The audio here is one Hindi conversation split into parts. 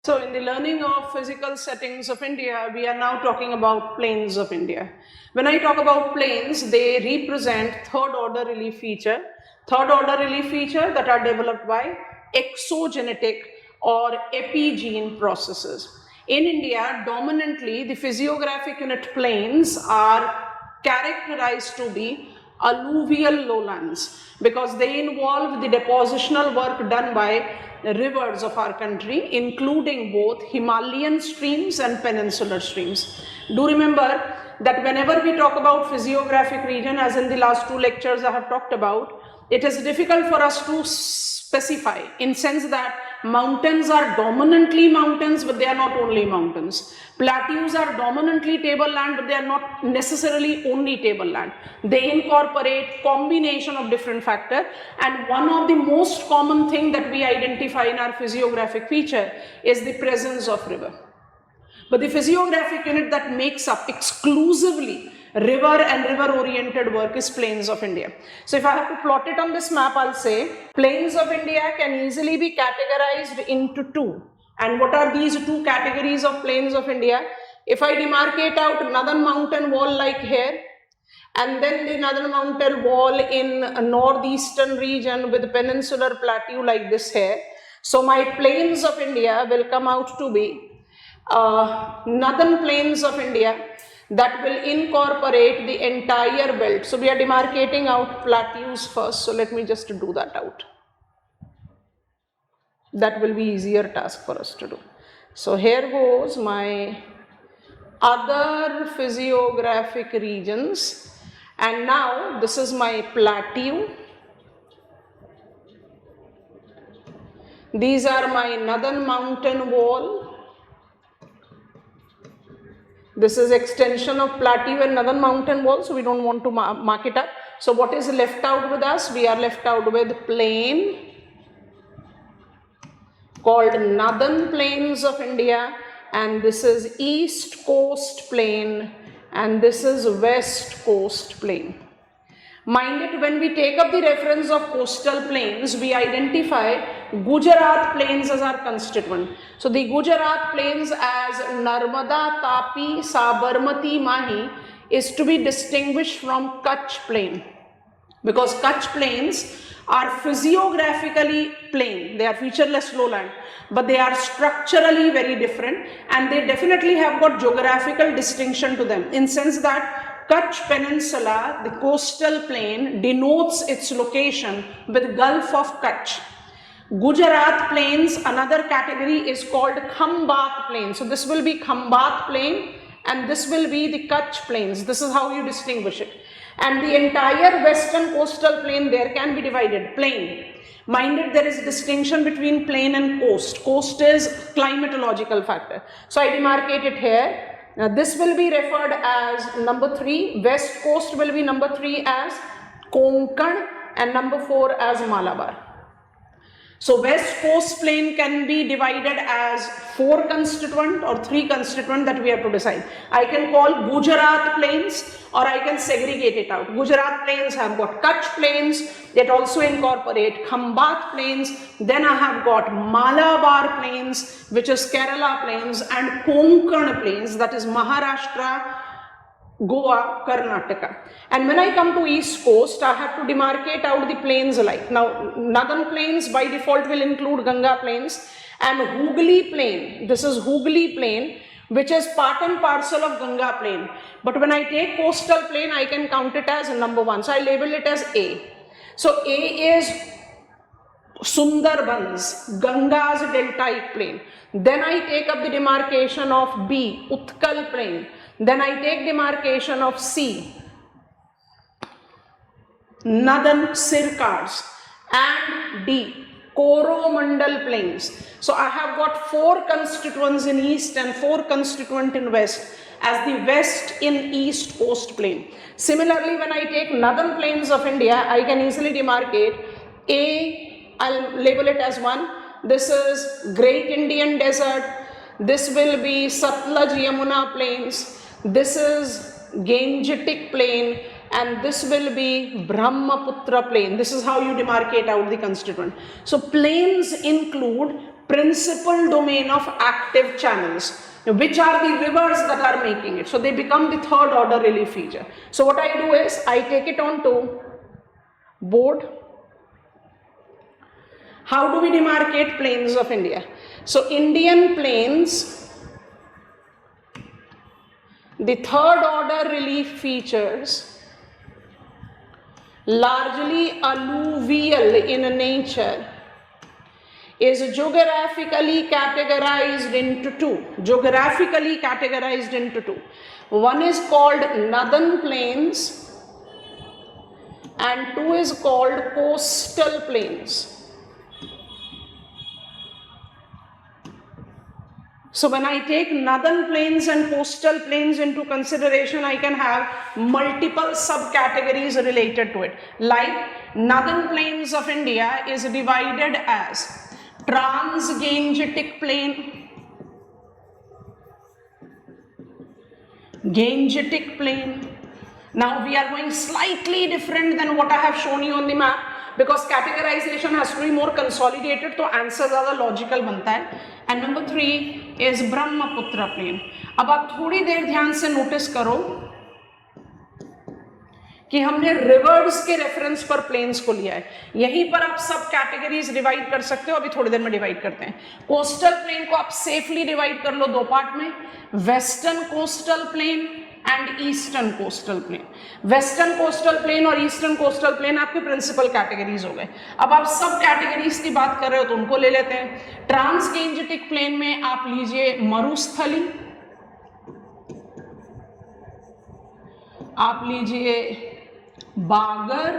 So in the learning of physical settings of India, we are now talking about plains of India. When I talk about plains, they represent third order relief feature. Third order relief feature that are developed by exogenetic or epigene processes. In India, dominantly the physiographic unit plains are characterized to be alluvial lowlands because they involve the depositional work done by rivers of our country, including both Himalayan streams and peninsular streams. Do remember that whenever we talk about physiographic region, as in the last two lectures I have talked about, it is difficult for us to specify in sense that mountains are dominantly mountains, but they are not only mountains. Plateaus are dominantly tableland, but they are not necessarily only tableland. They incorporate combination of different factors, and one of the most common thing that we identify in our physiographic feature is the presence of river. But the physiographic unit that makes up exclusively river and river oriented work is plains of India. So if I have to plot it on this map, I'll say plains of India can easily be categorized into two. And what are these two categories of plains of India? If I demarcate out northern mountain wall like here, and then the northern mountain wall in a northeastern region with peninsular plateau like this here. So my plains of India will come out to be northern plains of India that will incorporate the entire belt. So we are demarcating out plateaus first. So let me just do that out. That will be easier task for us to do. So here goes my other physiographic regions, and now this is my plateau. These are my northern mountain wall. This is extension of plateau and northern mountain wall, so we don't want to mark it up. So what is left out with us? We are left out with plain called northern plains of India, and this is east coast plain, and this is west coast plain. Mind it, when we take up the reference of coastal plains, we identify Gujarat plains as our constituent. So the Gujarat plains as Narmada, Tapi, Sabarmati, Mahi is to be distinguished from Kutch plain, because Kutch plains are physiographically plain. They are featureless lowland, but they are structurally very different, and they definitely have got geographical distinction to them in sense that Kutch Peninsula, the coastal plain, denotes its location with Gulf of Kutch. Gujarat plains, another category is called Khambat plain. So this will be Khambat plain and this will be the Kutch plains. This is how you distinguish it. And the entire western coastal plain there can be divided, plain. Mind it, there is a distinction between plain and coast. Coast is climatological factor. So I demarcate it here. Now this will be referred as number 3, west coast will be number 3 as Konkan and number 4 as Malabar. So west coast plain can be divided as 4 constituent or 3 constituent that we have to decide. I can call Gujarat plains or I can segregate it out. Gujarat plains have got Kutch plains, that also incorporate Khambat plains, then I have got Malabar plains, which is Kerala plains, and Konkan plains, that is Maharashtra, Goa, Karnataka. And when I come to east coast, I have to demarcate out the plains alike. Now, northern plains by default will include Ganga plains and Hooghly plain. This is Hooghly plain, which is part and parcel of Ganga plain. But when I take coastal plain, I can count it as number 1. So I label it as A. So A is Sundarbans, Ganga's deltaic plain. Then I take up the demarcation of B, Utkal plain. Then I take demarcation of C, northern Sircars, and D, Coromandel plains. So I have got 4 constituents in east and 4 constituent in west as the west in east coast plain. Similarly, when I take northern plains of India, I can easily demarcate A, I'll label it as 1. This is Great Indian Desert. This will be Satluj Yamuna plains. This is Gangetic plain, and this will be Brahmaputra plain. This is how you demarcate out the constituent. So plains include principal domain of active channels, which are the rivers that are making it. So they become the third order relief feature. So what I do is I take it onto board. How do we demarcate plains of India? So Indian plains, the third order relief features, largely alluvial in nature, is geographically categorized into two. Geographically categorized into two. One is called northern plains and two is called coastal plains. So when I take northern plains and coastal plains into consideration, I can have multiple subcategories related to it. Like northern plains of India is divided as Trans-Gangetic Plain, Gangetic Plain. Now we are going slightly different than what I have shown you on the map, because categorization has to be more consolidated, तो आंसर ज़्यादा लॉजिकल बनता है. And number 3 is Brahmaputra plain. अब आप थोड़ी देर ध्यान से नोटिस करो कि हमने रिवर्स के रेफरेंस पर प्लेन्स को लिया है. यहीं पर आप सब कैटेगरीज डिवाइड कर सकते हो. अभी थोड़ी देर में डिवाइड करते हैं. कोस्टल प्लेन को आप सेफली डिवाइड कर लो दो पार्ट में, western coastal plain and eastern coastal plain. Western coastal plain और ईस्टर्न कोस्टल प्लेन आपके प्रिंसिपल कैटेगरीज हो गए. अब आप सब कैटेगरीज की बात कर रहे हो तो उनको ले लेते हैं. ट्रांसगेंजेटिक प्लेन में आप लीजिए मरुस्थली, आप लीजिए बागर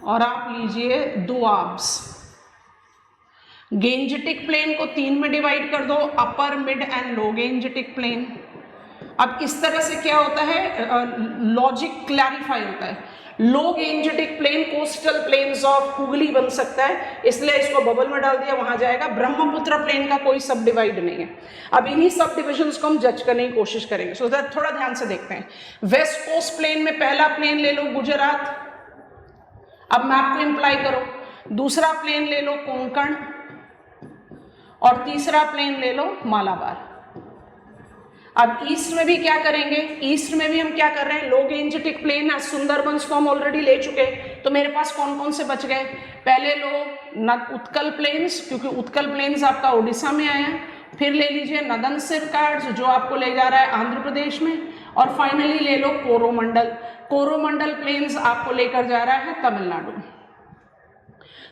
और आप लीजिए दुआब्स. गेंजेटिक प्लेन को 3 में डिवाइड कर दो, upper mid and low Gangetic plain. अब इस तरह से क्या होता है, लॉजिक क्लैरिफाई होता है. लो Gangetic plain coastal plains of Hooghly बन सकता है, इसलिए इसको बबल में डाल दिया, वहां जाएगा. ब्रह्मपुत्र प्लेन का कोई सब डिवाइड नहीं है. अब इन्हीं सब डिविजन्स को हम जज करने की कोशिश करेंगे. सो थोड़ा ध्यान से देखते हैं. वेस्ट कोस्ट प्लेन में पहला प्लेन ले लो गुजरात, अब मैप को इंप्लाई करो. दूसरा प्लेन ले लो कोंकण और तीसरा प्लेन ले लो मालाबार. अब ईस्ट में भी क्या करेंगे, ईस्ट में भी हम क्या कर रहे हैं, लो गेंजेटिक प्लेन है, सुंदरबंस को हम ऑलरेडी ले चुके. तो मेरे पास कौन कौन से बच गए, पहले लो उत्कल प्लेन्स, क्योंकि उत्कल प्लेन्स आपका उड़ीसा में आया. फिर ले लीजिए नदन सिरकार्ड्स जो आपको ले जा रहा है आंध्र प्रदेश में. और फाइनली ले लो कोरोमंडल. कोरोमंडल प्लेन्स आपको लेकर जा रहा है तमिलनाडु.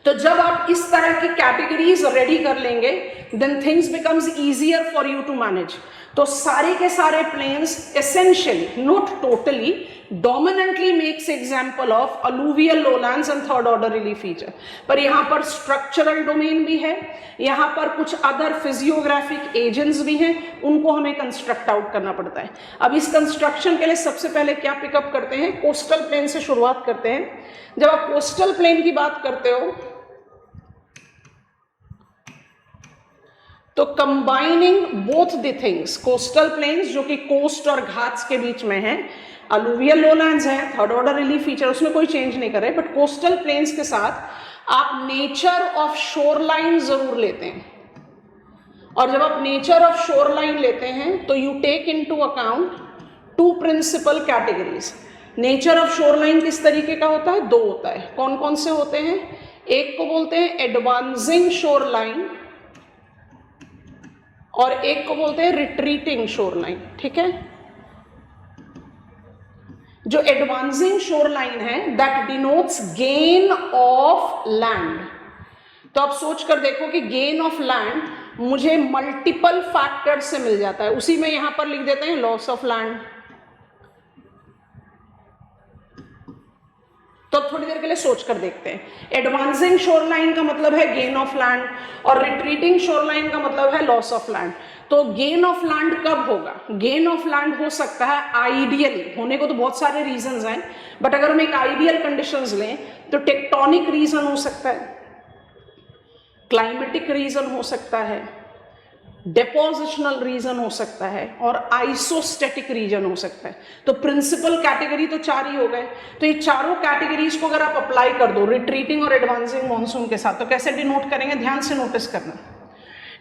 तो जब आप इस तरह की कैटेगरीज रेडी कर लेंगे, then things becomes easier for you to manage. तो सारे के सारे plains essentially, not totally, dominantly makes example of alluvial lowlands and third order relief feature. पर यहाँ पर स्ट्रक्चरल डोमेन भी है, यहाँ पर कुछ अदर फिजियोग्राफिक एजेंट्स भी हैं, उनको हमें कंस्ट्रक्ट आउट करना पड़ता है. अब इस कंस्ट्रक्शन के लिए सबसे पहले क्या पिकअप करते हैं, कोस्टल प्लेन से शुरुआत करते हैं. जब आप कोस्टल प्लेन की बात करते हो तो combining both the things, coastal planes जो कि कोस्ट और घाट्स के बीच में है, अलूवियल लोलैंड्स है, थर्ड ऑर्डर रिलीफ फीचर, उसमें कोई चेंज नहीं कर रहे, बट कोस्टल प्लेन्स के साथ आप नेचर ऑफ शोरलाइन जरूर लेते हैं. और जब आप नेचर ऑफ शोरलाइन लेते हैं तो you take into account two principal categories. Nature of shoreline किस तरीके का होता है, दो होता है. कौन कौन से होते हैं, एक को बोलते हैं एडवांसिंग शोरलाइन और एक को बोलते हैं रिट्रीटिंग शोरलाइन. ठीक है, जो एडवांसिंग शोरलाइन है that denotes gain of land. तो आप सोच कर देखो कि गेन ऑफ लैंड मुझे मल्टीपल फैक्टर से मिल जाता है, उसी में यहां पर लिख देते हैं लॉस ऑफ लैंड. तो थोड़ी देर के लिए सोच कर देखते हैं. एडवांसिंग शोरलाइन का मतलब है गेन ऑफ लैंड और रिट्रीटिंग शोरलाइन का मतलब है लॉस ऑफ लैंड. तो गेन ऑफ लैंड कब होगा, गेन ऑफ लैंड हो सकता है आइडियली, होने को तो बहुत सारे रीजंस हैं, बट अगर हम एक आइडियल कंडीशंस लें तो टेक्टोनिक रीजन हो सकता है, क्लाइमेटिक रीजन हो सकता है, डेपोजिशनल रीजन हो सकता है और आइसोस्टेटिक रीजन हो सकता है। तो प्रिंसिपल कैटेगरी तो 4 ही हो गए। तो ये चारों कैटेगरीज को अगर आप अप्लाई कर दो रिट्रीटिंग और एडवांसिंग मानसून के साथ, तो कैसे डिनोट करेंगे, ध्यान से नोटिस करना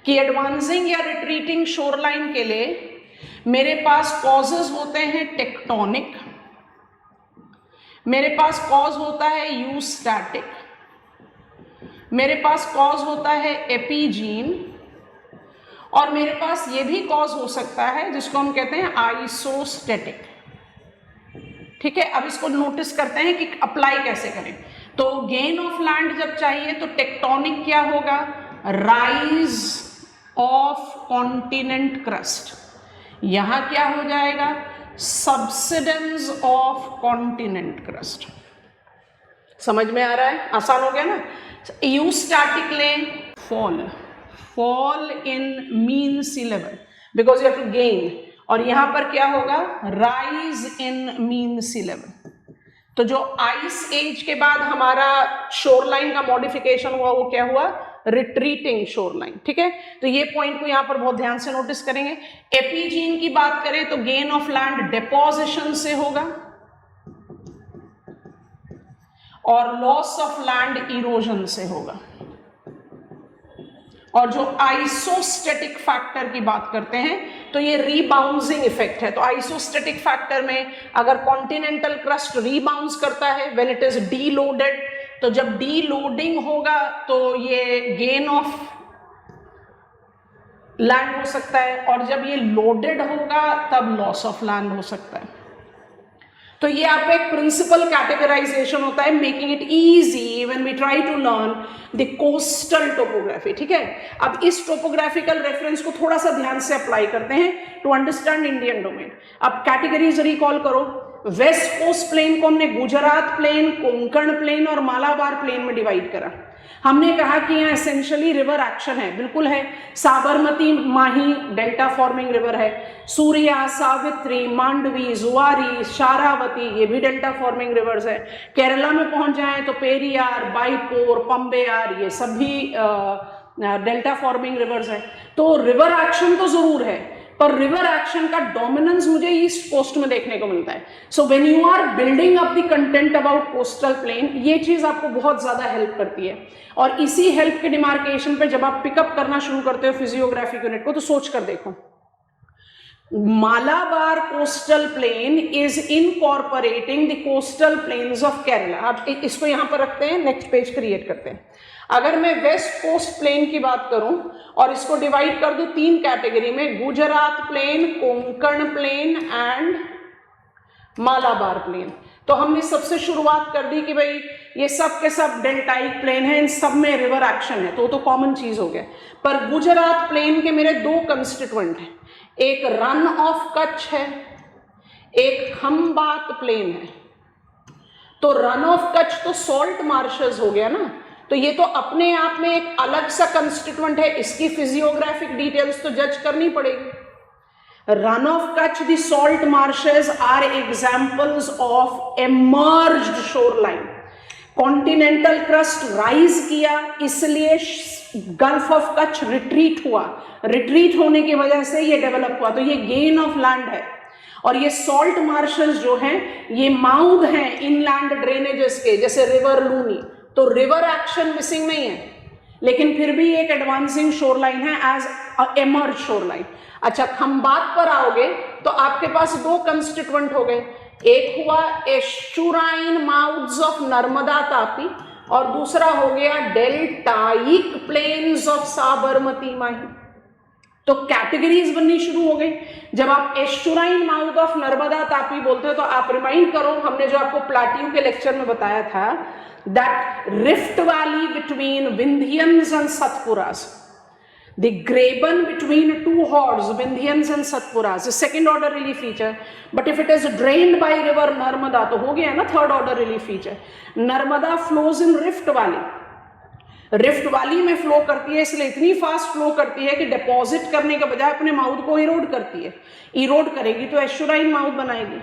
कि एडवांसिंग या रिट्रीटिंग शोरलाइन के लिए मेरे पास कॉजेज होते हैं टेक्टोनिक, मेरे पास कॉज होता है यूस्टैटिक, मेरे पास कॉज होता है एपीजीन, और मेरे पास ये भी कॉज हो सकता है जिसको हम कहते हैं आइसोस्टेटिक। ठीक है, अब इसको नोटिस करते हैं कि अप्लाई कैसे करें। तो गेन ऑफ लैंड जब चाहिए तो टेक्टोनिक क्या होगा, राइज ऑफ कॉन्टिनेंट क्रस्ट, यहां क्या हो जाएगा, सब्सिडेंस ऑफ कॉन्टिनेंट क्रस्ट। समझ में आ रहा है, आसान हो गया ना। यूस्टैटिक लें fall in mean sea level because you have to gain, और यहां पर क्या होगा, rise in mean sea level। तो जो आइस एज के बाद हमारा शोरलाइन का मॉडिफिकेशन हुआ वो क्या हुआ, रिट्रीटिंग शोरलाइन। ठीक है, तो ये पॉइंट को यहां पर बहुत ध्यान से नोटिस करेंगे। एपीजीन की बात करें तो गेन ऑफ लैंड डेपोजिशन से होगा और लॉस ऑफ लैंड इरोजन से होगा। और जो आइसोस्टेटिक फैक्टर की बात करते हैं तो ये रीबाउंसिंग इफेक्ट है। तो आइसोस्टेटिक फैक्टर में अगर कॉन्टिनेंटल क्रस्ट रीबाउंस करता है व्हेन इट इज डीलोडेड, तो जब डीलोडिंग होगा तो ये गेन ऑफ लैंड हो सकता है, और जब ये लोडेड होगा तब लॉस ऑफ लैंड हो सकता है। तो ये आपका एक प्रिंसिपल कैटेगराइजेशन होता है, making it easy when we try to learn the coastal topography. ठीक है, अब इस टोपोग्राफिकल रेफरेंस को थोड़ा सा ध्यान से अप्लाई करते हैं टू अंडरस्टैंड इंडियन डोमेन। अब कैटेगरीज रिकॉल करो। वेस्ट कोस्ट प्लेन को हमने गुजरात प्लेन, कोंकण प्लेन और मालाबार प्लेन में डिवाइड करा। हमने कहा कि यहाँ एसेंशियली रिवर एक्शन है, बिल्कुल है। साबरमती माही डेल्टा फॉर्मिंग रिवर है, सूर्या, सावित्री, मांडवी, जुआरी, शारावती ये भी डेल्टा फॉर्मिंग रिवर्स है। केरला में पहुंच जाएं तो पेरियार, बाईपोर, पंबेयार ये सभी डेल्टा फॉर्मिंग रिवर्स है। तो रिवर एक्शन तो जरूर है, पर रिवर एक्शन का डोमिनेंस मुझे ईस्ट कोस्ट में देखने को मिलता है। So when you are building up the content about coastal plain, ये चीज आपको बहुत ज्यादा हेल्प करती है। और इसी हेल्प के डिमार्केशन पे जब आप पिकअप करना शुरू करते हो फिजियोग्राफिक यूनिट को, तो सोच कर देखो, Malabar coastal plain is incorporating the coastal plains of Kerala. आप इसको यहां पर रखते हैं, नेक्स्ट पेज क्रिएट करते हैं। अगर मैं वेस्ट कोस्ट प्लेन की बात करूं और इसको डिवाइड कर दूं 3 कैटेगरी में, Gujarat plain, Konkan plain and Malabar plain, तो हमने सबसे शुरुआत कर दी कि भाई ये सब के सब डेल्टाइक प्लेन है, इन सब में रिवर एक्शन है, तो कॉमन चीज हो गया। पर गुजरात प्लेन के मेरे 2 कंस्टिट्यूएंट हैं, एक रन ऑफ कच्छ है, एक खंबात प्लेन है। तो रन ऑफ कच्छ तो सॉल्ट मार्शल्स हो गया ना, तो ये तो अपने आप में एक अलग सा कंस्टिट्यूएंट है, इसकी फिजियोग्राफिक डिटेल्स तो जज करनी पड़ेगी। Rann of Kutch, the salt marshes are examples of emerged shoreline. Continental crust rise किया, इसलिए गल्फ ऑफ कच्छ रिट्रीट हुआ, रिट्रीट होने की वजह से ये डेवलप हुआ, तो ये गेन ऑफ लैंड है। और ये सॉल्ट मार्शल्स जो हैं ये माउथ हैं इनलैंड ड्रेनेजेस के, जैसे रिवर लूनी, तो रिवर एक्शन मिसिंग नहीं है, लेकिन फिर भी एक एडवांसिंग शोरलाइन है एज एमर्ज शोरलाइन। अच्छा, खंबात पर आओगे तो आपके पास 2 कंस्टिट्यूएंट हो गए, एक हुआ एस्चुराइन माउथ्स ऑफ नर्मदा तापी और दूसरा हो गया डेल्टाइक प्लेन्स ऑफ साबरमती माही। तो कैटेगरीज बननी शुरू हो गई। जब आप एस्चुराइन माउथ ऑफ नर्मदा तापी बोलते हो तो आप रिमाइंड करो, हमने जो आपको प्लाट्यू के लेक्चर में बताया था, that rift valley between Vindhyans and Satpuras, the graben between 2 hordes, Vindhyans and Satpuras, is second order relief feature. But if it is drained by river Narmada, तो हो गया ना third order relief feature. Narmada flows in Rift Valley. Rift valley में फ्लो करती है, इसलिए इतनी फास्ट फ्लो करती है कि डिपॉजिट करने के बजाय अपने माउथ को इरोड करती है। इरोड करेगी तो एस्चुराइन माउथ बनाएगी।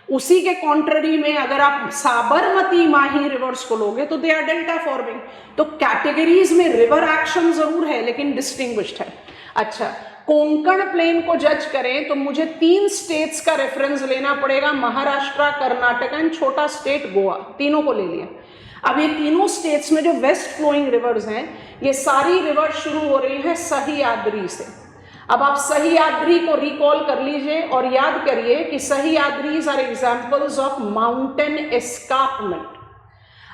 उसी के कॉन्ट्ररी में अगर आप साबरमती माही रिवर्स को लोगे तो दे आर डेल्टा फॉर्मिंग। तो कैटेगरीज में रिवर एक्शन जरूर है लेकिन डिस्टिंग्विश्ड है। अच्छा, कोंकण प्लेन को जज करें तो मुझे 3 स्टेट्स का रेफरेंस लेना पड़ेगा, महाराष्ट्र, कर्नाटक एंड छोटा स्टेट गोवा, तीनों को ले लिया। अब ये तीनों स्टेट्स में जो वेस्ट फ्लोइंग रिवर्स हैं, ये सारी रिवर्स शुरू हो रही है सह्याद्री से। अब आप सह्याद्री को रिकॉल कर लीजिए और याद करिए कि Sahyadris are examples of mountain escarpment.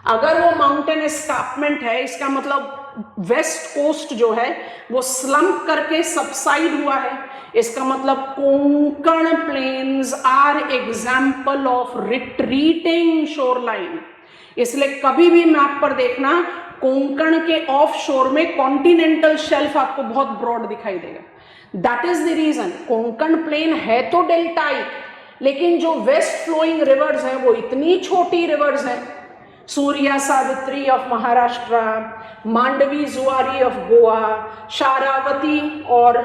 अगर वो माउंटेन एस्कार्पमेंट है, इसका मतलब वेस्ट कोस्ट जो है वो स्लम्प करके सबसाइड हुआ है, इसका मतलब Konkan plains are example of retreating shoreline. इसलिए कभी भी मैप पर देखना, कोंकण के ऑफ शोर में कॉन्टिनेंटल शेल्फ आपको बहुत ब्रॉड दिखाई देगा। That is the reason, Konkan plain है तो डेल्टाइक, लेकिन जो वेस्ट फ्लोइंग रिवर्स हैं वो इतनी छोटी रिवर्स हैं, सूर्या सावित्री ऑफ महाराष्ट्र, मांडवी जुआरी ऑफ गोवा, शारावती और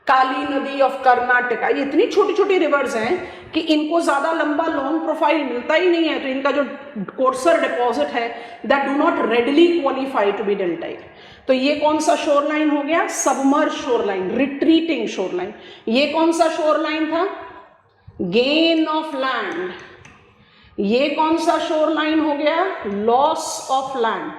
काली नदी ऑफ कर्नाटका, ये इतनी छोटी छोटी रिवर्स हैं कि इनको ज्यादा लंबा लॉन्ग प्रोफाइल मिलता ही नहीं है, तो इनका जो कोर्सर डिपॉजिट है that do not readily qualify to be deltaic. तो ये कौन सा शोरलाइन हो गया? Submerge shoreline, retreating shoreline. ये कौन सा शोरलाइन था? Gain of land. ये कौन सा शोरलाइन हो गया? Loss of land.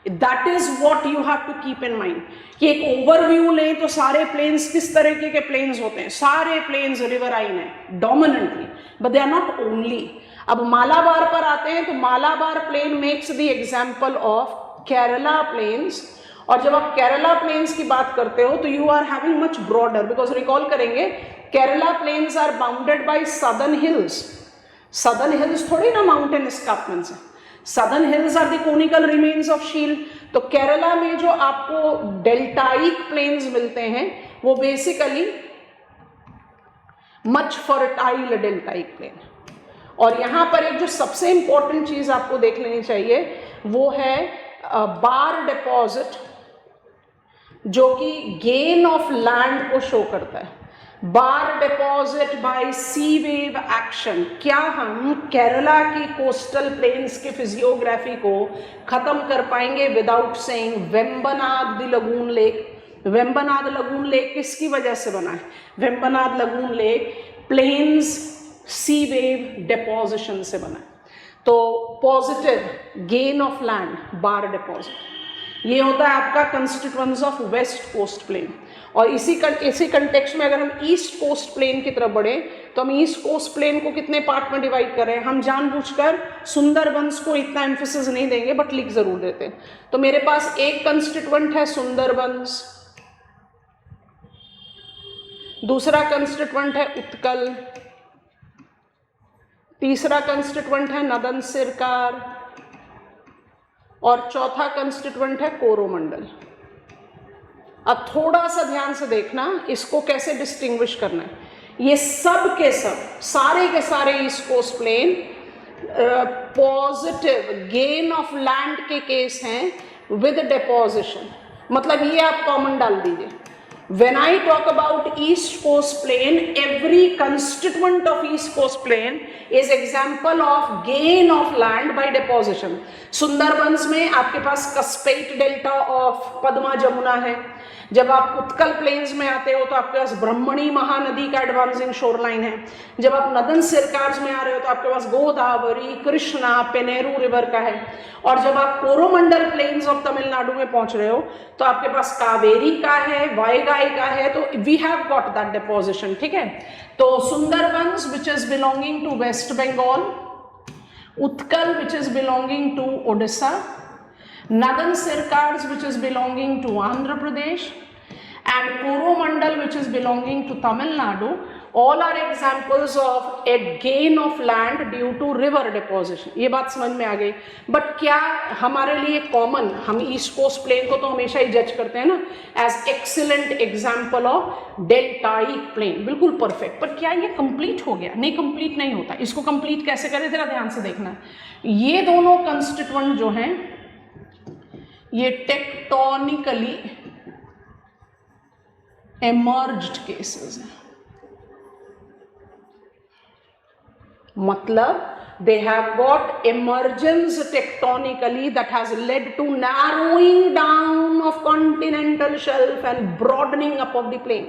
That is what you have to keep in mind कि एक ओवरव्यू लें तो सारे प्लेन्स किस तरीके के प्लेन्स होते हैं। सारे प्लेन्स रिवराइन है dominantly, but they are not only. अब मालाबार पर आते हैं तो Malabar plain makes the example of Kerala plains. और जब आप केरला प्लेन्स की बात करते हो तो you are having much broader, because recall करेंगे Kerala plains are bounded by southern hills. Southern hills थोड़ी ना माउंटेन एस्कार्पमेंट्स है, southern hills are the conical remains of shield. तो केरला में जो आपको डेल्टाइक प्लेन्स मिलते हैं वो basically much fertile deltaic plain. और यहां पर एक जो सबसे इंपॉर्टेंट चीज आपको देख लेनी चाहिए वो है बार डिपॉजिट, जो कि गेन ऑफ लैंड को शो करता है। बार डिपॉजिट बाय सी वेव एक्शन। क्या हम केरला की कोस्टल प्लेन्स के फिजियोग्राफी को खत्म कर पाएंगे without saying Vembanad the lagoon lake? Vembanad lagoon lake किसकी वजह से बना है? Vembanad lagoon lake plains sea wave deposition से बना है। तो positive gain of land, bar deposit, ये होता है आपका constituents of west coast plain. और इसी कंटेक्स्ट में अगर हम ईस्ट कोस्ट प्लेन की तरफ बढ़े तो हम ईस्ट कोस्ट प्लेन को कितने पार्ट में डिवाइड कर रहे हैं? हम जानबूझकर सुंदरबंस को इतना एम्फेसिस नहीं देंगे, बट लिख जरूर देते हैं। तो मेरे पास एक कंस्टिट्यूएंट है सुंदरबंस, दूसरा कंस्टिट्यूएंट है उत्कल, तीसरा कंस्टिट्यूएंट है नदन सिरकार और चौथा कंस्टिट्यूएंट है कोरोमंडल। अब थोड़ा सा ध्यान से देखना इसको कैसे डिस्टिंग्विश करना है। ये सब के सब, सारे के सारे east coast plain positive gain of land के केस हैं विद डिपोजिशन। मतलब ये आप कॉमन डाल दीजिए। When I talk about East Coast Plain, every constituent of East Coast Plain is example of gain of land by deposition. Sundarbans में आपके पास cuspate delta of Padma Jamuna है। जब आप उत्कल प्लेन्स में आते हो तो आपके पास ब्रह्मणी महानदी का एडवांसिंग शोरलाइन है। जब आप नदन सिरकार्स में आ रहे हो तो आपके पास गोदावरी, कृष्णा, पेनेरू रिवर का है। और जब आप कोरोमंडल प्लेन्स ऑफ तमिलनाडु में पहुंच रहे हो तो आपके पास कावेरी का है, वायगाई का है। तो we have got that deposition, ठीक है। तो Sundarbans which is belonging to West Bengal, Utkal which is belonging to Odisha, Nadan Sircars which is belonging to Andhra Pradesh, and Coromandel which is belonging to Tamil Nadu, all are examples of a gain of land due to river deposition. ये बात समझ में आ गई। बट क्या हमारे लिए कॉमन, हम ईस्ट कोस्ट प्लेन को तो हमेशा ही जज करते हैं ना as excellent example of deltaic plain, बिल्कुल परफेक्ट। पर क्या ये कंप्लीट हो गया? नहीं, कंप्लीट नहीं होता। इसको कंप्लीट कैसे करें जरा ध्यान से देखना। ये दोनों कंस्टिट्यूएंट जो हैं ये टेक्टोनिकली एमर्ज्ड केसेस हैं। मतलब they have got emergence tectonically that has led to narrowing down of continental shelf and broadening up of the plain.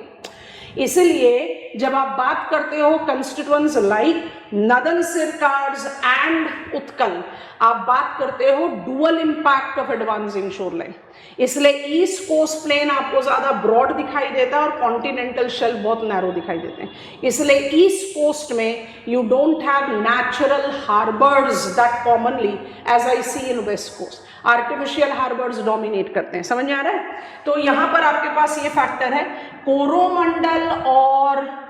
इसलिए जब आप बात करते हो constituents like northern Circars and Utkal, आप बात करते हो dual impact of advancing shoreline. इसलिए ईस्ट कोस्ट प्लेन आपको ज्यादा ब्रॉड दिखाई देता है और कॉन्टिनेंटल शेल्फ बहुत नैरो दिखाई देते हैं। इसलिए ईस्ट कोस्ट में you don't have natural harbours that commonly as I see in west coast, artificial harbours dominate करते हैं। समझ में आ रहा है? तो यहां पर आपके पास ये फैक्टर है, कोरोमंडल और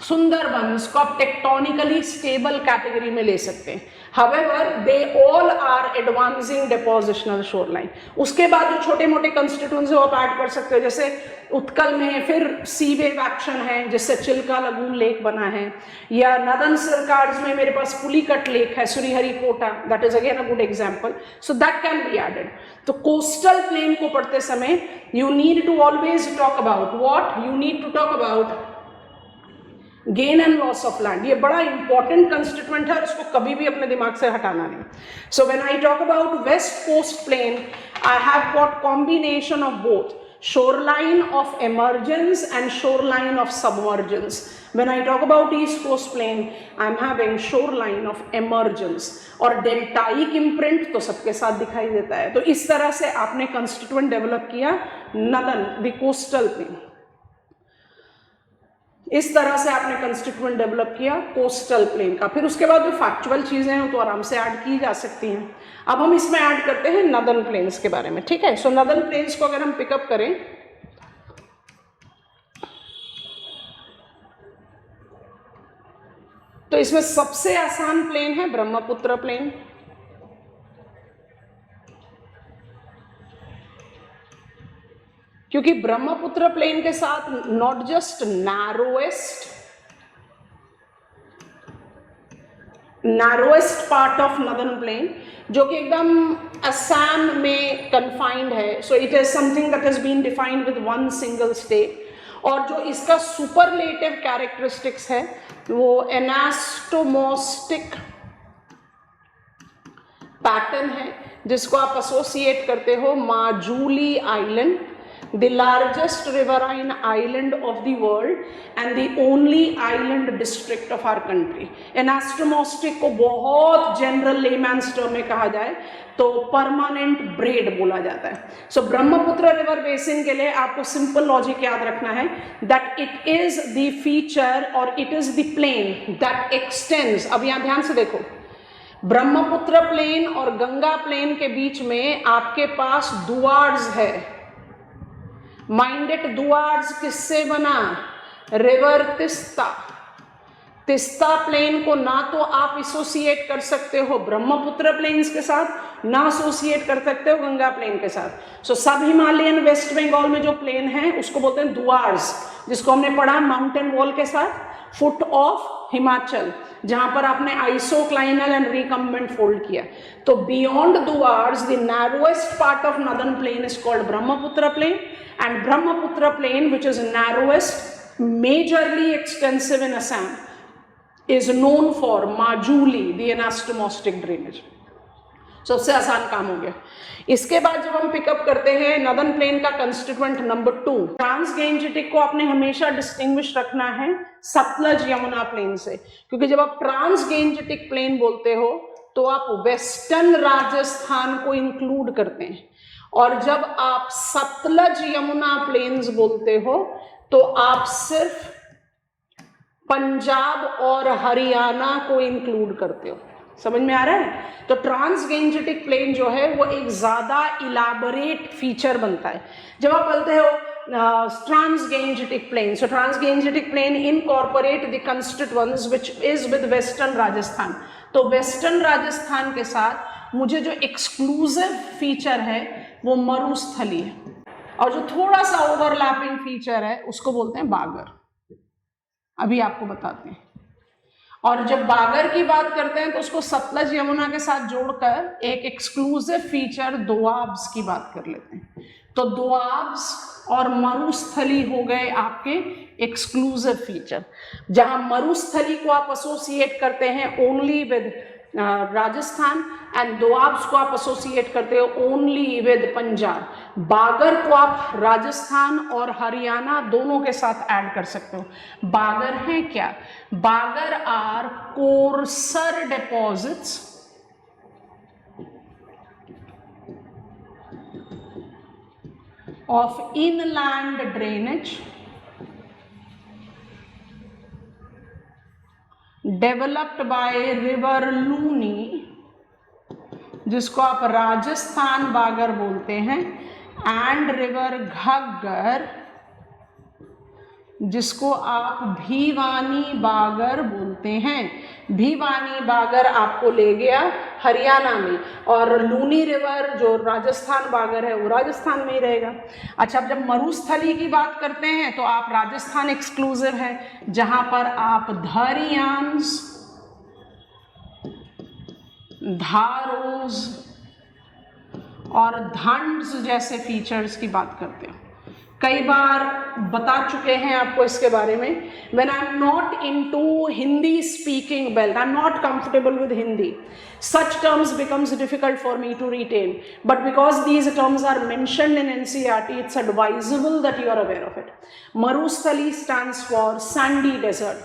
सुंदरबंस को आप टेक्टोनिकली स्टेबल कैटेगरी में ले सकते हैं। However, they all are advancing depositional shoreline. उसके बाद जो छोटे मोटे कंस्टिट्यूएंट्स है वो आप ऐड कर सकते हो, जैसे उत्कल में फिर सी वेव एक्शन है जिससे चिल्का लगून लेक बना है, या नदन सिरकार्ड्स में मेरे पास पुलिकट लेक है, Sriharikota, that is again a good example, so that can be added. तो कोस्टल प्लेन को पढ़ते समय you need to always talk about what, you need to talk about gain and loss of land. ये बड़ा इंपॉर्टेंट कंस्टिट्यूएंट है और इसको कभी भी अपने दिमाग से हटाना नहीं। So when I talk about west coast plain, I have got combination of both shoreline of emergence and shoreline of submergence. When I talk about east coast plain, I am having shoreline of emergence और deltaic imprint तो सबके साथ दिखाई देता है। तो इस तरह से आपने constituent डेवलप किया नदन द कोस्टल प्लेन, इस तरह से आपने कंस्टिट्यूएंट डेवलप किया कोस्टल प्लेन का। फिर उसके बाद जो फैक्चुअल चीजें हैं तो आराम से ऐड की जा सकती हैं। अब हम इसमें ऐड करते हैं नदन प्लेन्स के बारे में, ठीक है? सो नदन प्लेन्स को अगर हम पिकअप करें तो इसमें सबसे आसान प्लेन है ब्रह्मपुत्र प्लेन। क्योंकि ब्रह्मपुत्र प्लेन के साथ not just narrowest part of northern plain जो कि एकदम असम में कन्फाइंड है, so it is something that has been defined with one single state, और जो इसका सुपरलेटिव कैरेक्टरिस्टिक्स है वो एनास्टोमोस्टिक पैटर्न है जिसको आप एसोसिएट करते हो Majuli island, the largest riverine island of the world and the only island district of our country. Anastomostic को बहुत general layman's term में कहा जाए तो permanent braid बोला जाता है। So ब्रह्मपुत्र river basin के लिए आपको simple logic याद रखना है that it is the feature or it is the plane that extends। अब यहाँ ध्यान से देखो, ब्रह्मपुत्र प्लेन और गंगा प्लेन के बीच में आपके पास दुआर्स है। माइंडेड दुआर्स किससे बना? रिवर तिस्ता। तिस्ता प्लेन को ना तो आप एसोसिएट कर सकते हो ब्रह्मपुत्र प्लेन्स के साथ, ना एसोसिएट कर सकते हो गंगा प्लेन के साथ। सो सब हिमालयन वेस्ट बंगाल में जो प्लेन है उसको बोलते हैं दुआर्स, जिसको हमने पढ़ा माउंटेन वॉल के साथ, फुट ऑफ हिमाचल, जहां पर आपने आइसोक्लाइनल एंड रिकम्बेंट फोल्ड किया। तो beyond Duars the narrowest part of northern plain is called Brahmaputra plain, and Brahmaputra plain, which is narrowest, majorly extensive in Assam, is known for Majuli, the anastomostic drainage. सबसे आसान काम हो गया। इसके बाद जब हम पिकअप करते हैं नदर्न प्लेन का कंस्टिट्यूएंट नंबर 2, ट्रांसगेंजेटिक को आपने हमेशा डिस्टिंग्विश रखना है सतलज यमुना प्लेन से, क्योंकि जब आप ट्रांसगेंजेटिक प्लेन बोलते हो तो आप वेस्टर्न राजस्थान को इंक्लूड करते हैं, और जब आप सतलज यमुना प्लेन्स बोलते हो तो आप सिर्फ पंजाब और हरियाणा को इंक्लूड करते हो। समझ में आ रहा है? तो ट्रांसगेंजेटिक प्लेन जो है वो एक ज्यादा इलाबोरेट फीचर बनता है। जब आप बोलते हो transgangetic plain, so transgangetic plain incorporate the constituents which is with western Rajasthan. तो वेस्टर्न राजस्थान के साथ मुझे जो एक्सक्लूसिव फीचर है वो मरुस्थली है, और जो थोड़ा सा ओवरलैपिंग फीचर है उसको बोलते हैं बागर। अभी आपको बताते हैं। और जब बागर की बात करते हैं तो उसको सतलज यमुना के साथ जोड़कर एक एक्सक्लूसिव फीचर दोआब्स की बात कर लेते हैं। तो दोआब्स और मरुस्थली हो गए आपके एक्सक्लूसिव फीचर, जहां मरुस्थली को आप एसोसिएट करते हैं only with Rajasthan, and doabs को आप एसोसिएट करते हो ओनली विद पंजाब। बागर को आप राजस्थान और हरियाणा दोनों के साथ ऐड कर सकते हो। बागर है क्या? Bagar are coarser deposits of inland drainage developed by river Luni, जिसको आप राजस्थान बागर बोलते हैं, एंड रिवर घग्गर, जिसको आप भिवानी बागर बोलते हैं। भिवानी बागर आपको ले गया हरियाणा में, और लूनी रिवर जो राजस्थान बागर है वो राजस्थान में ही रहेगा। अच्छा, अब जब मरुस्थली की बात करते हैं तो आप राजस्थान एक्सक्लूसिव है, जहां पर आप धरियांस, धारोज और धंड्स जैसे फीचर्स की बात करते हो। कई बार बता चुके हैं आपको इसके बारे में। When I'm not into Hindi speaking belt, I'm not comfortable with Hindi, such terms becomes difficult for me to retain. But because these terms are mentioned in NCERT, it's advisable that you are aware of it. Marusthali stands for sandy desert.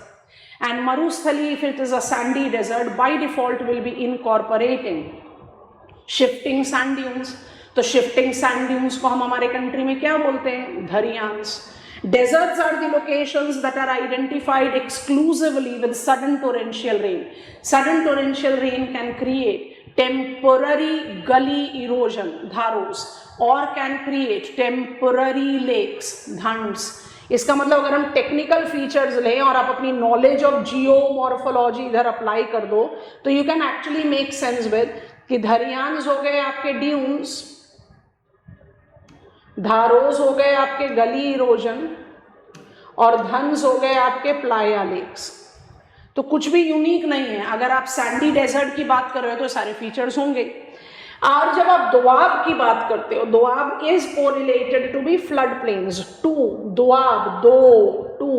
And Marusthali, if it is a sandy desert, by default will be incorporating shifting sand dunes. तो शिफ्टिंग सैंड ड्यून्स को हम हमारे कंट्री में क्या बोलते हैं? धरियांस। Deserts are the locations that are identified exclusively with sudden torrential rain. Sudden torrential rain can create temporary gully erosion, dharos, or can create temporary lakes, dhans. इसका मतलब अगर हम टेक्निकल फीचर्स लें और आप अपनी नॉलेज ऑफ जियोमॉर्फोलॉजी इधर अप्लाई कर दो, तो you can actually make sense with कि धरियांस हो गए आपके ड्यून्स, धारोज हो गए आपके गली इरोजन, और धन्स हो गए आपके प्लाया लेक्स। तो कुछ भी यूनिक नहीं है। अगर आप सैंडी डेजर्ट की बात कर रहे हो तो सारे फीचर्स होंगे। और जब आप दोआब की बात करते हो, doab is correlated to be flood plains. To doab, दो to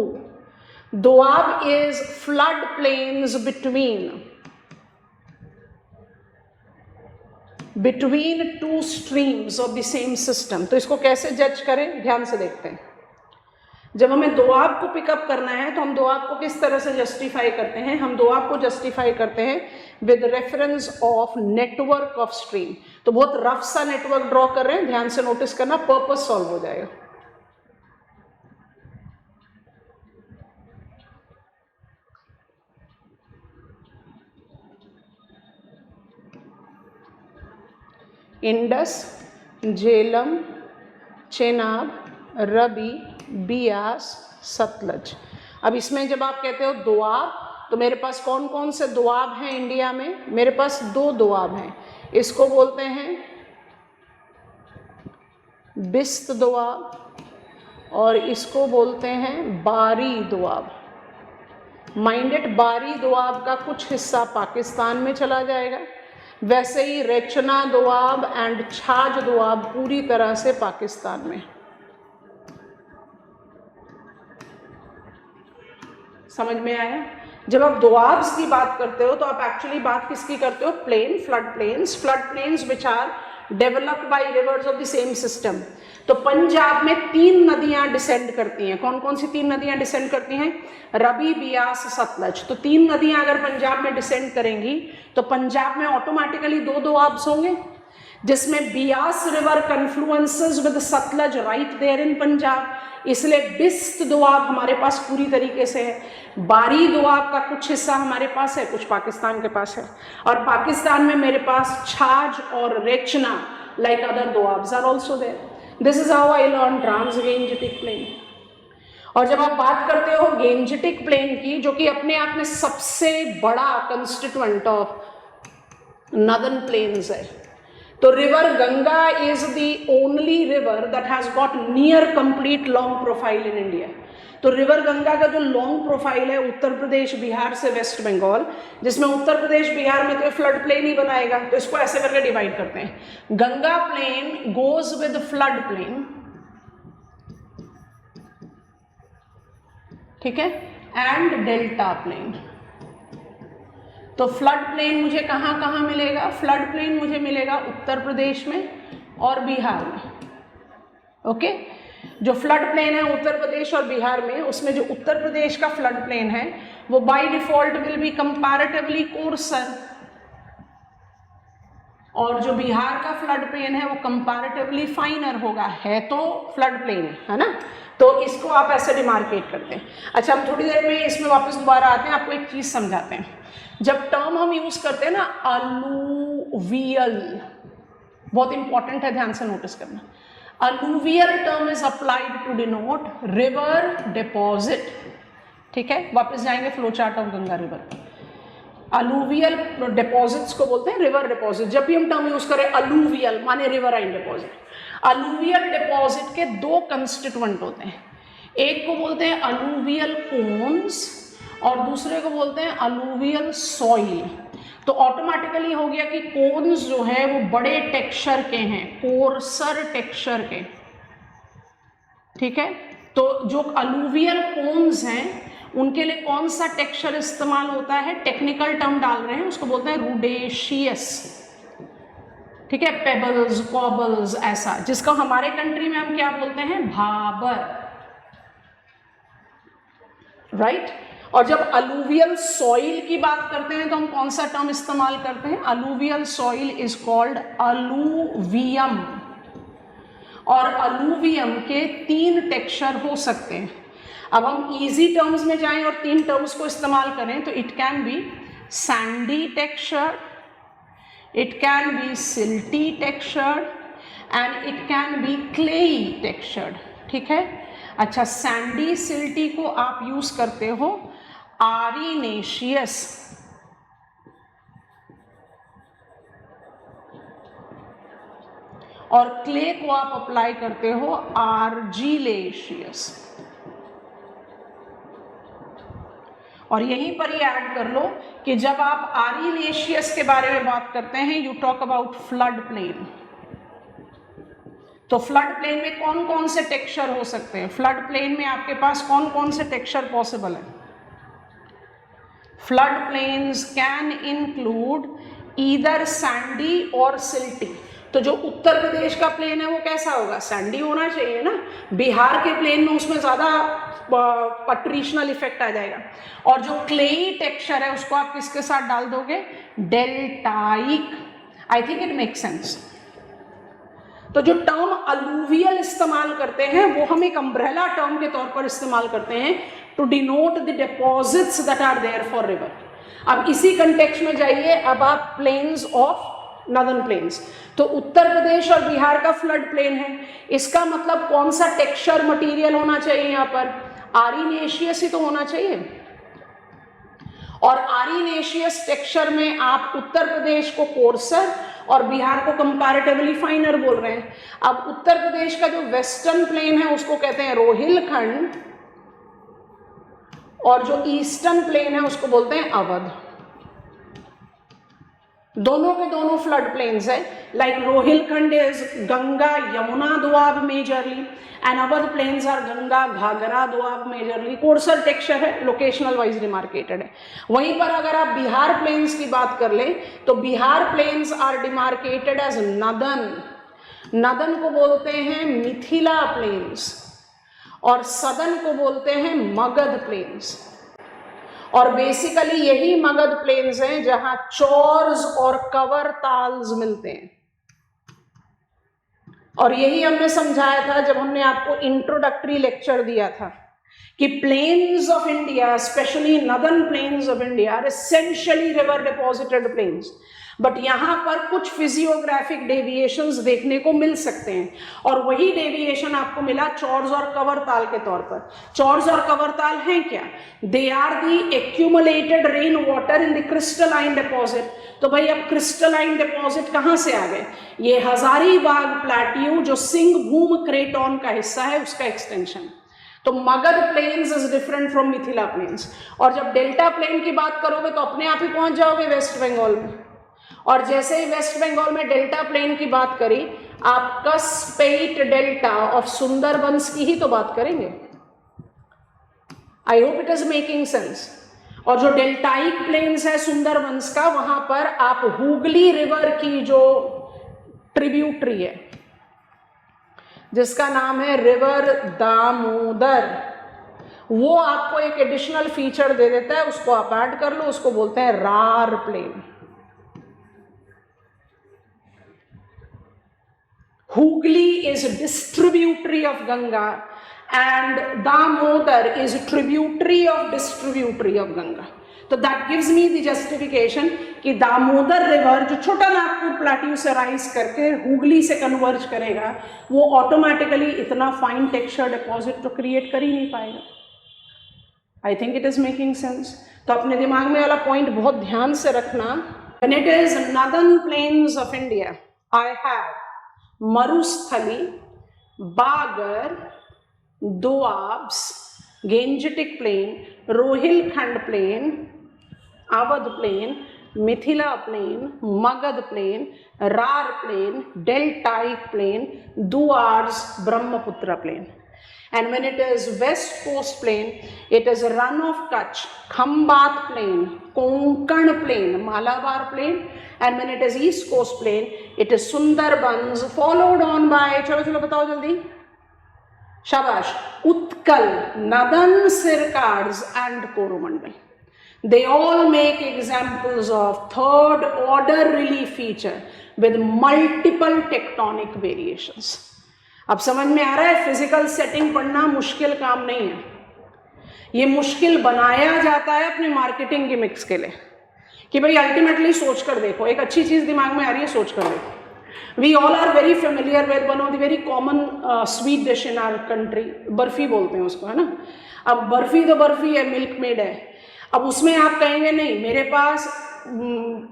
doab is flood plains between two streams of the same system. तो इसको कैसे जज करें, ध्यान से देखते हैं। जब हमें दोआब को पिकअप करना है तो हम दोआब को किस तरह से जस्टिफाई करते हैं? हम दोआब को जस्टिफाई करते हैं with reference of network of stream. तो बहुत रफ सा नेटवर्क ड्रॉ कर रहे हैं, ध्यान से नोटिस करना, पर्पस सॉल्व हो जाएगा। इंडस, झेलम, चेनाब, रबी, बियास, सतलज। अब इसमें जब आप कहते हो दोआब, तो मेरे पास कौन कौन से दोआब हैं इंडिया में? मेरे पास दो दोआब हैं। इसको बोलते हैं बिस्त दोआब और इसको बोलते हैं बारी दोआब। माइंडेड, बारी दोआब का कुछ हिस्सा पाकिस्तान में चला जाएगा, वैसे ही रेचना दोआब एंड छाछ दोआब पूरी तरह से पाकिस्तान में। समझ में आया? जब आप दोआब्स की बात करते हो तो आप एक्चुअली बात किसकी करते हो? Plain, flood plains which are developed by rivers of the same system. तो पंजाब में 3 नदियां डिसेंड करती हैं। कौन कौन सी 3 नदियां डिसेंड करती हैं? रबी, बियास, सतलज। तो 3 नदियां अगर पंजाब में डिसेंड करेंगी तो पंजाब में ऑटोमेटिकली 2 दोआब्स होंगे, जिसमें Beas river confluences with Sutlej right there in Punjab, इसलिए बिस्त दोआब हमारे पास पूरी तरीके से है। बारी दोआब का कुछ हिस्सा हमारे पास है, कुछ पाकिस्तान के पास है, और पाकिस्तान में मेरे पास छाछ और Rechna like other doabs are also there. This is how I learn transgangetic plain. और जब आप बात करते हो गेंजेटिक प्लेन की, जो कि अपने आप में सबसे बड़ा कंस्टिट्यूएंट ऑफ नदर्न प्लेन्स है, तो river Ganga is the only river that has got near complete long profile in India. तो रिवर गंगा का जो लॉन्ग प्रोफाइल है उत्तर प्रदेश, बिहार से वेस्ट बंगाल, जिसमें उत्तर प्रदेश बिहार में तो फ्लड प्लेन ही बनाएगा, तो इसको ऐसे करके डिवाइड करते हैं। Ganga plain goes with flood plain, ठीक है, एंड डेल्टा प्लेन। तो फ्लड प्लेन मुझे कहाँ कहाँ मिलेगा? फ्लड प्लेन मुझे मिलेगा उत्तर प्रदेश में और बिहार में। ओके, जो फ्लड प्लेन है उत्तर प्रदेश और बिहार में, उसमें जो उत्तर प्रदेश का फ्लड प्लेन है वो by default will be comparatively courser, और जो बिहार का फ्लड प्लेन है वो कंपैरेटिवली फाइनर होगा। है तो फ्लड प्लेन है ना, तो इसको आप ऐसे डिमार्केट करते हैं। अच्छा, हम थोड़ी देर में इसमें वापस दोबारा आते हैं, आपको एक चीज समझाते हैं। जब टर्म हम यूज करते हैं ना अलूवियल, बहुत इंपॉर्टेंट है, ध्यान से नोटिस करना। Alluvial term is applied to denote river deposit. ठीक है, वापस जाएंगे flow chart of Ganga river. Alluvial deposits को बोलते हैं रिवर डिपॉजिट। जब भी हम टर्म यूज करें अलूवियल माने रिवराइन डिपॉजिट। अलूवियल डिपॉजिट के दो कंस्टिट्यूएंट होते हैं, एक को बोलते हैं अलूवियल कोन्स और दूसरे को बोलते हैं अलूवियल सॉइल। तो ऑटोमेटिकली हो गया कि कोन्स जो है वो बड़े टेक्सचर के हैं, कोर्सर टेक्सचर के। ठीक है, तो जो अलूवियल कोन्स हैं उनके लिए कौन सा टेक्सचर इस्तेमाल होता है? टेक्निकल टर्म डाल रहे हैं, उसको बोलते हैं रूडेशियस। ठीक है, पेबल्स, कॉबल्स, ऐसा, जिसका हमारे कंट्री में हम क्या बोलते हैं? भाबर। राइट। और जब अलूवियल सॉइल की बात करते हैं तो हम कौन सा टर्म इस्तेमाल करते हैं? Alluvial soil is called alluvium. और अलूवियम के 3 टेक्सचर हो सकते हैं। अब हम इजी टर्म्स में जाएं और 3 टर्म्स को इस्तेमाल करें तो it can be sandy texture, it can be silty texture and it can be clayey textured. ठीक है, अच्छा, सैंडी सिल्टी को आप यूज करते हो आरिनेशियस, और क्ले को आप अप्लाई करते हो आर्जिलेशियस। और यहीं पर ही ऐड कर लो कि जब आप आरिनेशियस के बारे में बात करते हैं you talk about flood plain. तो फ्लड प्लेन में कौन कौन से टेक्सचर हो सकते हैं? फ्लड प्लेन में आपके पास कौन कौन से टेक्सचर पॉसिबल है? Flood plains can include either Sandy और सिल्टी। तो जो उत्तर प्रदेश का प्लेन है वो कैसा होगा? सैंडी होना चाहिए ना। बिहार के प्लेन में उसमें ज्यादा पट्रीशनल इफेक्ट आ जाएगा। और जो क्लेई टेक्सचर है उसको आप किसके साथ डाल दोगे? Deltaic. I think it make sense. तो जो टर्म अलूवियल इस्तेमाल करते हैं वो हम एक अम्ब्रेला टर्म के तौर पर इस्तेमाल करते हैं to denote the deposits that are there for river. अब इसी कंटेक्स्ट में जाइए, अब आप प्लेन्स ऑफ नॉर्दर्न प्लेन्स, तो उत्तर प्रदेश और बिहार का फ्लड प्लेन है, इसका मतलब कौन सा टेक्सचर मटेरियल होना चाहिए? यहाँ पर आरिनेशियस ही तो होना चाहिए। और आरिनेशियस टेक्सचर में आप उत्तर प्रदेश को कोर्सर और बिहार को कंपैरेटिवली फाइनर बोल रहे हैं। अब उत्तर प्रदेश का जो वेस्टर्न प्लेन है उसको कहते हैं रोहिलखंड, और जो ईस्टर्न प्लेन है उसको बोलते हैं अवध। दोनों के दोनों फ्लड प्लेन्स है। Like Rohilkhand is Ganga Yamuna Doab majorly and Awadh plains are Ganga Ghaghara Doab majorly. Coarser texture है, लोकेशनल वाइज डिमार्केटेड है। वहीं पर अगर आप बिहार प्लेन्स की बात कर लें तो Bihar plains are demarcated as नदन। नदन को बोलते हैं मिथिला प्लेन्स और सदन को बोलते हैं मगध प्लेन्स। और बेसिकली यही मगध प्लेन्स हैं जहां चौर्स और कवर ताल्स मिलते हैं। और यही हमने समझाया था जब हमने आपको इंट्रोडक्टरी लेक्चर दिया था कि plains of India, specially northern plains of India, are essentially river deposited plains. But यहाँ पर कुछ फिजियोग्राफिक डेविएशंस देखने को मिल सकते हैं, और वही डेविएशन आपको मिला चौर्स और कवरताल के तौर पर। चौर्स और कवरताल हैं क्या? They are the accumulated rain water in the crystalline deposit. तो भाई अब क्रिस्टलाइन डिपॉजिट कहाँ से आ गए? ये हजारीबाग प्लेट्यू जो सिंहभूम क्रेटॉन का हिस्सा है उसका एक्सटेंशन। तो Magadh plains is different from Mithila plains. और जब डेल्टा प्लेन की बात करोगे तो अपने आप ही पहुंच जाओगे वेस्ट बंगाल में। और जैसे ही वेस्ट बंगाल में डेल्टा प्लेन की बात करी, आप कसपेट डेल्टा ऑफ सुंदरबंस की ही तो बात करेंगे। I hope it is making sense. और जो डेल्टाइक प्लेन्स है सुंदरबंस का, वहां पर आप हुगली रिवर की जो ट्रिब्यूटरी है जिसका नाम है रिवर दामोदर, वो आपको एक एडिशनल फीचर दे देता है, उसको आप ऐड कर लो, उसको बोलते हैं रार plane. Hooghly is a distributary of Ganga and Damodar is a tributary of distributary of Ganga. तो that gives me the justification कि दामोदर रिवर जो छोटा नागपुर प्लेट्यू से राइज करके हुगली से कन्वर्ज करेगा, वो ऑटोमेटिकली इतना फाइन टेक्सचर डिपॉजिट तो क्रिएट कर ही नहीं पाएगा। I think it is making sense. तो अपने दिमाग में वाला पॉइंट बहुत ध्यान से रखना। When it is northern plains of India, I have Marusthali, Bagar, doabs, Gangetic plain, Rohilkhand plain, Awadh plain, Mithila plain, Magadh plain, Rarh plain, deltaic plain, Duars, Brahmaputra plain. And when it is west coast plain, it is Run of Kutch, Khambat plain, Konkan plain, Malabar plain. And when it is east coast plain, it is Sundarbans, followed on by, चलो चलो बताओ जल्दी, शाबाश, Utkal, Nadan Sircars and Coromandel. They all make examples of third order relief feature with multiple tectonic variations. अब समझ में आ रहा है, फिजिकल सेटिंग पढ़ना मुश्किल काम नहीं है, ये मुश्किल बनाया जाता है अपने मार्केटिंग गिमिक्स के लिए कि भाई अल्टीमेटली सोच कर देखो, एक अच्छी चीज दिमाग में आ रही है, सोच कर देखो। We all are very familiar with one of the very common sweet dish in our country, barfi बोलते हैं उसको, है ना। अब बर्फी तो बर्फी है, मिल्क मेड है। अब उसमें आप कहेंगे नहीं, मेरे पास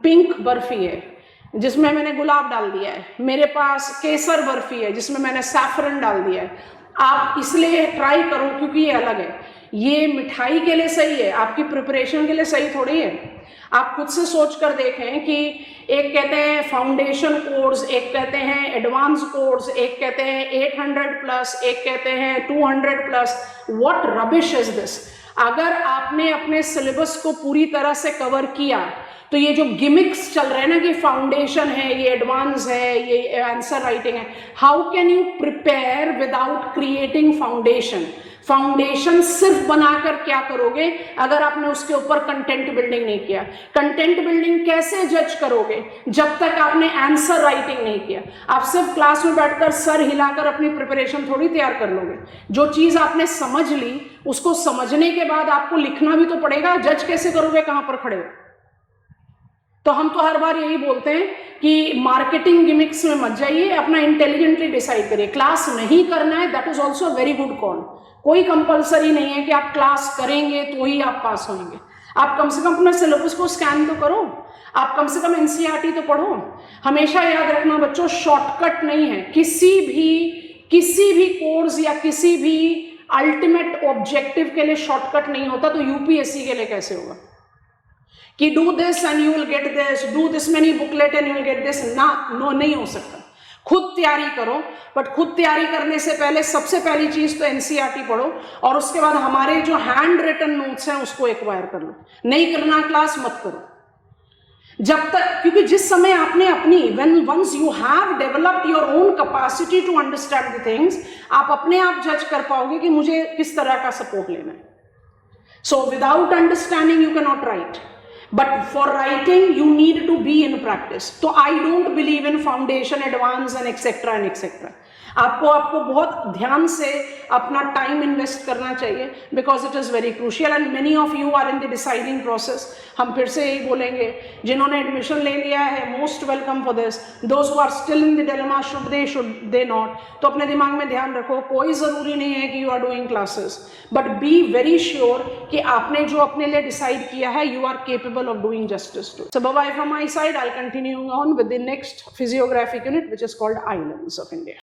पिंक बर्फी है जिसमें मैंने गुलाब डाल दिया है, मेरे पास केसर बर्फी है जिसमें मैंने सैफरन डाल दिया है। आप इसलिए ट्राई करो क्योंकि ये अलग है, ये मिठाई के लिए सही है, आपकी प्रिपरेशन के लिए सही थोड़ी है। आप खुद से सोच कर देखें कि एक कहते हैं फाउंडेशन कोर्स, एक कहते हैं एडवांस कोर्स, एक कहते हैं 800 प्लस, एक कहते हैं 200 plus. What rubbish is this. अगर आपने अपने सिलेबस को पूरी तरह से कवर किया तो ये जो गिमिक्स चल रहे हैं ना कि फाउंडेशन है, ये एडवांस है, ये आंसर राइटिंग है, how can you prepare without creating foundation. Foundation सिर्फ बनाकर क्या करोगे अगर आपने उसके ऊपर कंटेंट बिल्डिंग नहीं किया। कंटेंट बिल्डिंग कैसे जज करोगे जब तक आपने आंसर राइटिंग नहीं किया। आप सिर्फ क्लास में बैठकर सर हिलाकर अपनी प्रिपरेशन थोड़ी तैयार कर लोगे। जो चीज आपने समझ ली उसको समझने के बाद आपको लिखना भी तो पड़ेगा, जज कैसे करोगे कहां पर खड़े हो। तो हम तो हर बार यही बोलते हैं कि मार्केटिंग गिमिक्स में मत जाइए, अपना इंटेलिजेंटली डिसाइड करिए। क्लास नहीं करना है, that is also very good call. कोई कंपलसरी नहीं है कि आप क्लास करेंगे तो ही आप पास होंगे। आप कम से कम अपने सिलेबस को स्कैन तो करो, आप कम से कम एनसीईआरटी तो पढ़ो। हमेशा याद रखना बच्चों, शॉर्टकट नहीं है किसी भी कोर्स या किसी भी अल्टीमेट ऑब्जेक्टिव के लिए शॉर्टकट नहीं होता। तो यूपीएससी के लिए कैसे होगा कि do this and you will get this, do this many booklet and you will get this. ना, नो, नहीं हो सकता। खुद तैयारी करो, बट खुद तैयारी करने से पहले सबसे पहली चीज तो एनसीईआरटी पढ़ो और उसके बाद हमारे जो हैंड रिटन नोट्स हैं उसको एक्वायर कर लो। नहीं करना क्लास मत करो जब तक, क्योंकि जिस समय आपने अपनी once you have developed your own capacity to understand the things, आप अपने आप जज कर पाओगे कि मुझे किस तरह का सपोर्ट लेना है। So without understanding you can not right, but for writing you need to be in practice. So I don't believe in foundation, advance and etc. आपको बहुत ध्यान से अपना टाइम इन्वेस्ट करना चाहिए because it is very crucial and many of you are in the deciding process. हम फिर से यही बोलेंगे, जिन्होंने एडमिशन ले लिया है most welcome for this, those who are still in the dilemma should they not. तो अपने दिमाग में ध्यान रखो, कोई ज़रूरी नहीं है कि you are doing classes, but be very sure कि आपने जो अपने लिए डिसाइड किया है you are capable of doing justice too. So bye from my side, I will continue on with the next physiographic unit which is called islands of India.